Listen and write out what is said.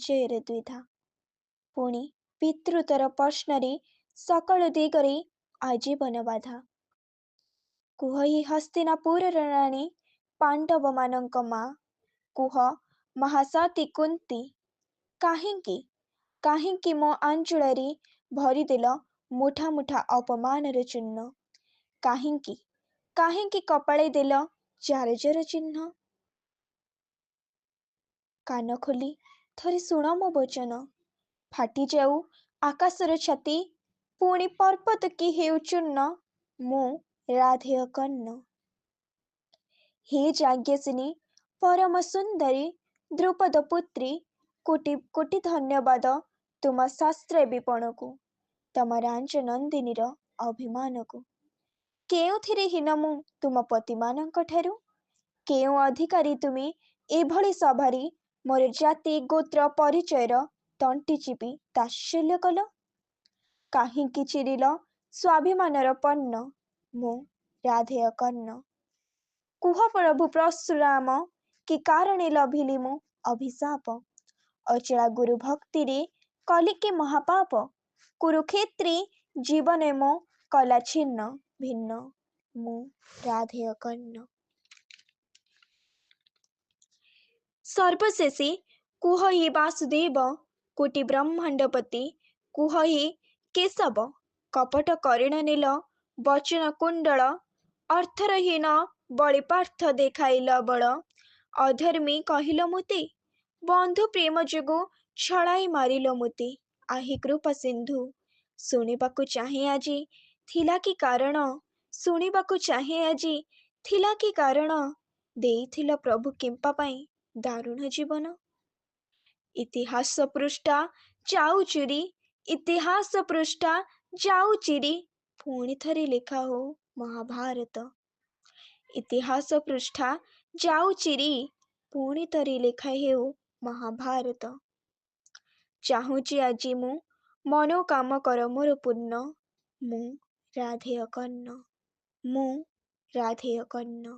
ବିଜୟରେ ଦ୍ୱିଧା। ପୁଣି ପିତୃତର ପ୍ରଶ୍ନରେ ସକଳ ଦିଗରେ ଆଜୀବନ ବାଧା। କୁହ ହି ହସ୍ତିନାପୁରର ରାଣୀ, ପାଣ୍ଡବମାନଙ୍କ ମା, କୁହ ମହାସତୀ କୁନ୍ତି, କାହିଁକି କାହିଁକି ମୋ ଆଞ୍ଚଳରେ ଭରିଦେଲ ମୁଠା ମୁଠା ଅପମାନର ଚୂର୍ଣ୍ଣ? କାହିଁକି କାହିଁକି କପାଳେ ଦେଲ ଜାର ଜାର ଚିହ୍ନ? କାନ ଖୋଲି ଥରେ ଶୁଣ ମୋ ବଚନ, ଫାଟିଯାଉ ଆକାଶର ଛାତି, ପୁଣି ପର୍ବତ କି ହେଉ ଚୂର୍ଣ୍ଣ, ମୁଁ ରାଧେୟ କର୍ଣ୍ଣ। ହେ ଯାଜ୍ଞସିନୀ ପରମ ସୁନ୍ଦରୀ, ଦ୍ରୁପଦ ପୁତ୍ରୀ, କୋଟି କୋଟି ଧନ୍ୟବାଦ ତୁମ ଶାସ୍ତ୍ର ବିପଣକୁ, ତମ ରାଞ୍ଚ ନନ୍ଦିନୀର ଅଭିମାନକୁ। କେଉଁଥିରେ ହୀନ ମୁଁ ତୁମ ପତିମାନଙ୍କ ଠାରୁ? କେଉଁ ଅଧିକାରୀ ତୁମେ ଏଭଳି ସଭାରେ ମୋର ଜାତି ଗୋତ୍ର ପରିଚୟର ତଣ୍ଟି ଚିପି ତାତ୍ସଲ୍ୟ କଲ? କାହିଁକି ଚିରିଲ ସ୍ୱାଭିମାନର ପନ୍ନ, ମୁଁ ରାଧେୟ କର୍ଣ୍ଣ। କୁହ ପ୍ରଭୁ ପରଶୁରାମ, କି କାରଣେ ଲଭିଲି ମୁଁ ଅଭିଶାପ? ଅଚଳା ଗୁରୁ ଭକ୍ତିରେ କଲି କି ମହାପାପ, କୁରୁକ୍ଷେତ୍ରେ ଜୀବନେ ମୋ କଲା ଛିନ୍ନ ଭିନ୍ନ, ମୁଁ ରାଧେୟ କର୍ଣ୍ଣ। ସର୍ବଶେଷେ କୁହ ହି ବାସୁଦେବ, କୋଟି ବ୍ରହ୍ମାଣ୍ଡପତି, କୁହ ହି କେଶବ, କପଟ କରିଣ ନେଲ ବଚନ କୁଣ୍ଡଳ, ଅର୍ଥରହୀନ ବଳି ପାର୍ଥ ଦେଖାଇଲ ବଳ, ଅଧର୍ମୀ କହିଲ ମୋତେ, ବନ୍ଧୁ ପ୍ରେମ ଯୋଗୁ ଛଳାଇ ମାରିଲ ମୋତେ। ଆହି କୃପା ସିନ୍ଧୁ, ଶୁଣିବାକୁ ଚାହେଁ ଆଜି ଥିଲା କି କାରଣ, ଶୁଣିବାକୁ ଚାହେଁ ଆଜି ଥିଲା କି କାରଣ, ଦେଇଥିଲ ପ୍ରଭୁ କେମ୍ପା ପାଇଁ ଦାରୁଣ ଜୀବନ। ଇତିହାସ ପୃଷ୍ଠା ଯାଉ ଚିରି, ଇତିହାସ ପୃଷ୍ଠା ଯାଉ ଚିରି, ପୁଣି ଥରେ ଲେଖା ହଉ ମହାଭାରତ। ଇତିହାସ ପୃଷ୍ଠା ଯାଉ ଚିରି, ପୁଣି ଥରେ ଲେଖା ହେଉ ମହାଭାରତ। ଚାହୁଁଛି ଆଜି ମୁଁ ମନୋକାମ କର ମୋର ପୂର୍ଣ୍ଣ, ମୁଁ ରାଧେୟ କର୍ଣ୍ଣ, ମୁଁ ରାଧେୟ କର୍ଣ୍ଣ।